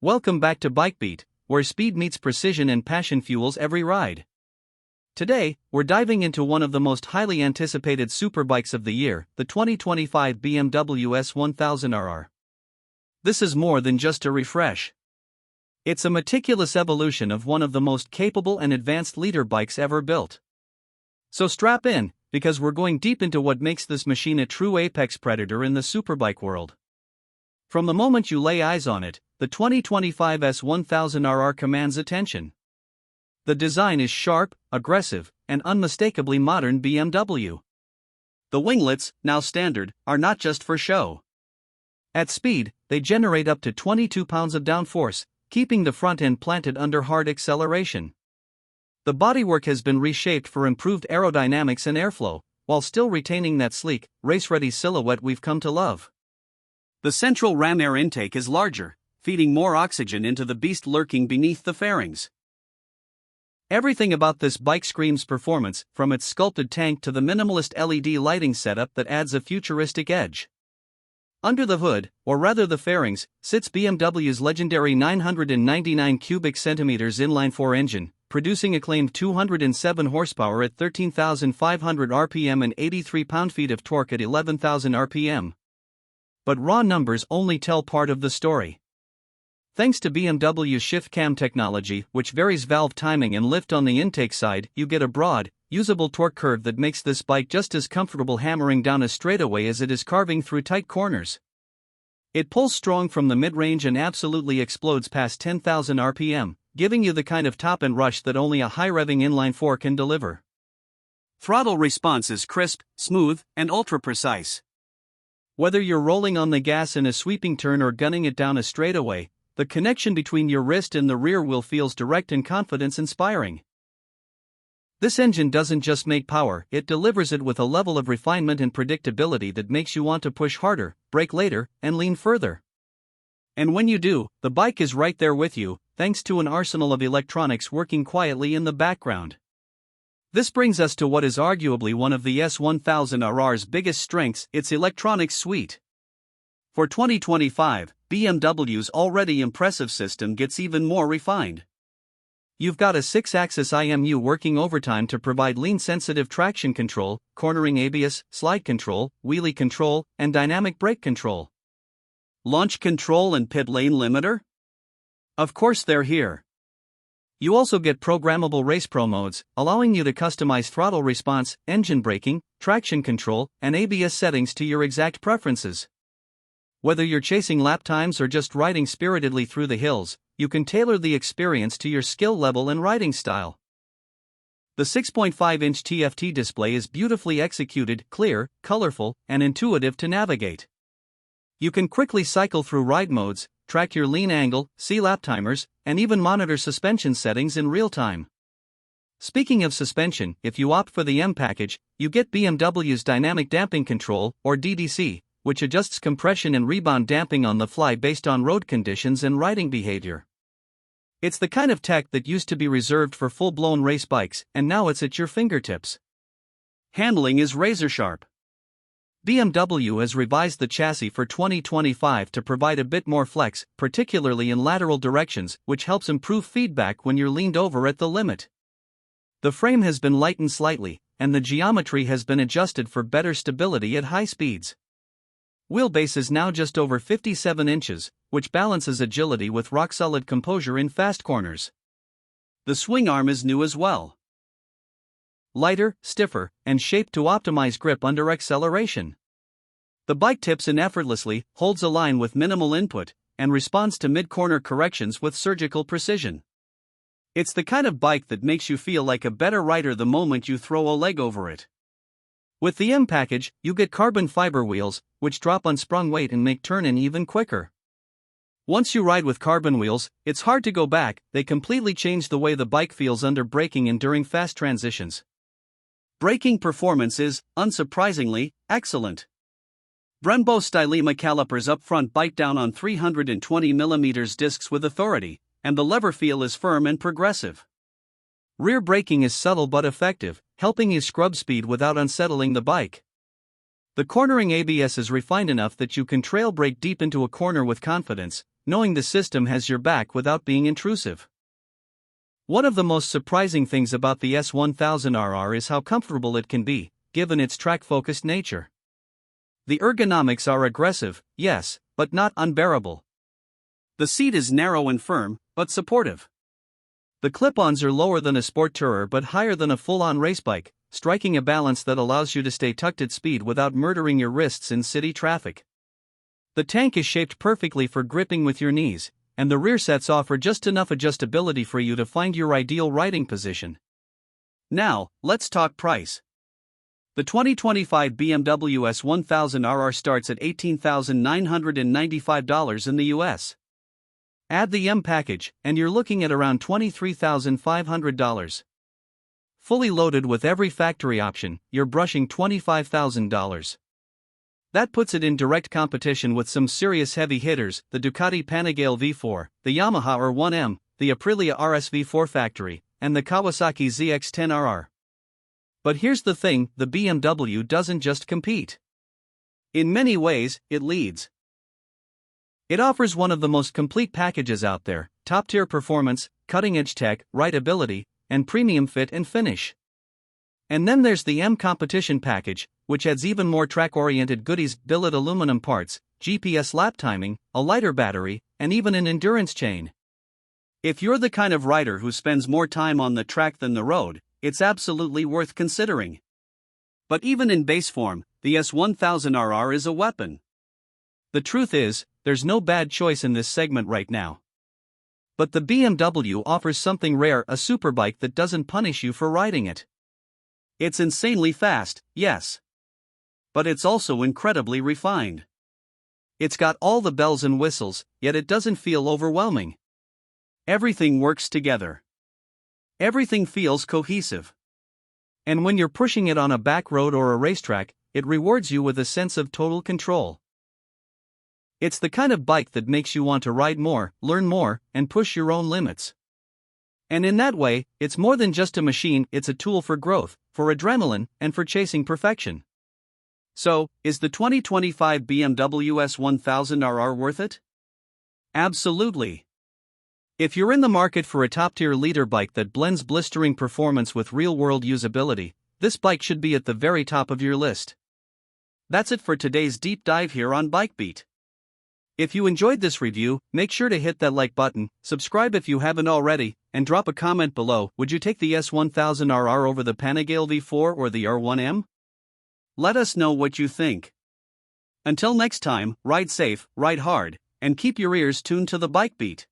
Welcome back to BikeBeat, where speed meets precision and passion fuels every ride. Today, we're diving into one of the most highly anticipated superbikes of the year, the 2025 BMW S1000RR. This is more than just a refresh. It's a meticulous evolution of one of the most capable and advanced literbikes ever built. So strap in, because we're going deep into what makes this machine a true apex predator in the superbike world. From the moment you lay eyes on it, the 2025 S1000RR commands attention. The design is sharp, aggressive, and unmistakably modern BMW. The winglets, now standard, are not just for show. At speed, they generate up to 22 pounds of downforce, keeping the front end planted under hard acceleration. The bodywork has been reshaped for improved aerodynamics and airflow, while still retaining that sleek, race-ready silhouette we've come to love. The central ram air intake is larger, feeding more oxygen into the beast lurking beneath the fairings. Everything about this bike screams performance, from its sculpted tank to the minimalist LED lighting setup that adds a futuristic edge. Under the hood, or rather the fairings, sits BMW's legendary 999 cubic centimeters inline-four engine, producing acclaimed 207 horsepower at 13,500 RPM and 83 pound-feet of torque at 11,000 RPM. But raw numbers only tell part of the story. Thanks to BMW's ShiftCam technology, which varies valve timing and lift on the intake side, you get a broad, usable torque curve that makes this bike just as comfortable hammering down a straightaway as it is carving through tight corners. It pulls strong from the mid-range and absolutely explodes past 10,000 RPM, giving you the kind of top-end rush that only a high-revving inline-four can deliver. Throttle response is crisp, smooth, and ultra-precise. Whether you're rolling on the gas in a sweeping turn or gunning it down a straightaway, the connection between your wrist and the rear wheel feels direct and confidence-inspiring. This engine doesn't just make power, it delivers it with a level of refinement and predictability that makes you want to push harder, brake later, and lean further. And when you do, the bike is right there with you, thanks to an arsenal of electronics working quietly in the background. This brings us to what is arguably one of the S1000RR's biggest strengths, its electronics suite. For 2025, BMW's already impressive system gets even more refined. You've got a 6-axis IMU working overtime to provide lean-sensitive traction control, cornering ABS, slide control, wheelie control, and dynamic brake control. Launch control and pit lane limiter? Of course they're here. You also get programmable race pro modes, allowing you to customize throttle response, engine braking, traction control, and ABS settings to your exact preferences. Whether you're chasing lap times or just riding spiritedly through the hills, you can tailor the experience to your skill level and riding style. The 6.5-inch TFT display is beautifully executed, clear, colorful, and intuitive to navigate. You can quickly cycle through ride modes, track your lean angle, see lap timers, and even monitor suspension settings in real time. Speaking of suspension, if you opt for the M package, you get BMW's dynamic damping control, or DDC, which adjusts compression and rebound damping on the fly based on road conditions and riding behavior. It's the kind of tech that used to be reserved for full-blown race bikes, and now it's at your fingertips. Handling is razor-sharp. BMW has revised the chassis for 2025 to provide a bit more flex, particularly in lateral directions, which helps improve feedback when you're leaned over at the limit. The frame has been lightened slightly, and the geometry has been adjusted for better stability at high speeds. Wheelbase is now just over 57 inches, which balances agility with rock-solid composure in fast corners. The swing arm is new as well. Lighter, stiffer, and shaped to optimize grip under acceleration. The bike tips in effortlessly, holds a line with minimal input, and responds to mid-corner corrections with surgical precision. It's the kind of bike that makes you feel like a better rider the moment you throw a leg over it. With the M package, you get carbon fiber wheels, which drop unsprung weight and make turn-in even quicker. Once you ride with carbon wheels, it's hard to go back, they completely change the way the bike feels under braking and during fast transitions. Braking performance is, unsurprisingly, excellent. Brembo Stylema calipers up front bite down on 320mm discs with authority, and the lever feel is firm and progressive. Rear braking is subtle but effective, helping you scrub speed without unsettling the bike. The cornering ABS is refined enough that you can trail brake deep into a corner with confidence, knowing the system has your back without being intrusive. One of the most surprising things about the S1000RR is how comfortable it can be, given its track-focused nature. The ergonomics are aggressive, yes, but not unbearable. The seat is narrow and firm, but supportive. The clip-ons are lower than a sport tourer but higher than a full-on race bike, striking a balance that allows you to stay tucked at speed without murdering your wrists in city traffic. The tank is shaped perfectly for gripping with your knees, and the rear sets offer just enough adjustability for you to find your ideal riding position. Now, let's talk price. The 2025 BMW S1000RR starts at $18,995 in the US. Add the M package, and you're looking at around $23,500. Fully loaded with every factory option, you're brushing $25,000. That puts it in direct competition with some serious heavy hitters: the Ducati Panigale V4, the Yamaha R1M, the Aprilia RSV4 factory, and the Kawasaki ZX-10RR. But here's the thing: the BMW doesn't just compete. In many ways, it leads. It offers one of the most complete packages out there: top-tier performance, cutting-edge tech, rideability, and premium fit and finish. And then there's the M Competition package, which adds even more track-oriented goodies: billet aluminum parts, GPS lap timing, a lighter battery, and even an endurance chain. If you're the kind of rider who spends more time on the track than the road, it's absolutely worth considering. But even in base form, the S1000RR is a weapon. The truth is, there's no bad choice in this segment right now. But the BMW offers something rare: a superbike that doesn't punish you for riding it. It's insanely fast, yes. But it's also incredibly refined. It's got all the bells and whistles, yet it doesn't feel overwhelming. Everything works together. Everything feels cohesive. And when you're pushing it on a back road or a racetrack, it rewards you with a sense of total control. It's the kind of bike that makes you want to ride more, learn more, and push your own limits. And in that way, it's more than just a machine, it's a tool for growth, for adrenaline, and for chasing perfection. So, is the 2025 BMW S1000RR worth it? Absolutely. If you're in the market for a top-tier leader bike that blends blistering performance with real-world usability, this bike should be at the very top of your list. That's it for today's deep dive here on BikeBeat. If you enjoyed this review, make sure to hit that like button, subscribe if you haven't already, and drop a comment below. Would you take the S1000RR over the Panigale V4 or the R1M? Let us know what you think. Until next time, ride safe, ride hard, and keep your ears tuned to the BikeBeat.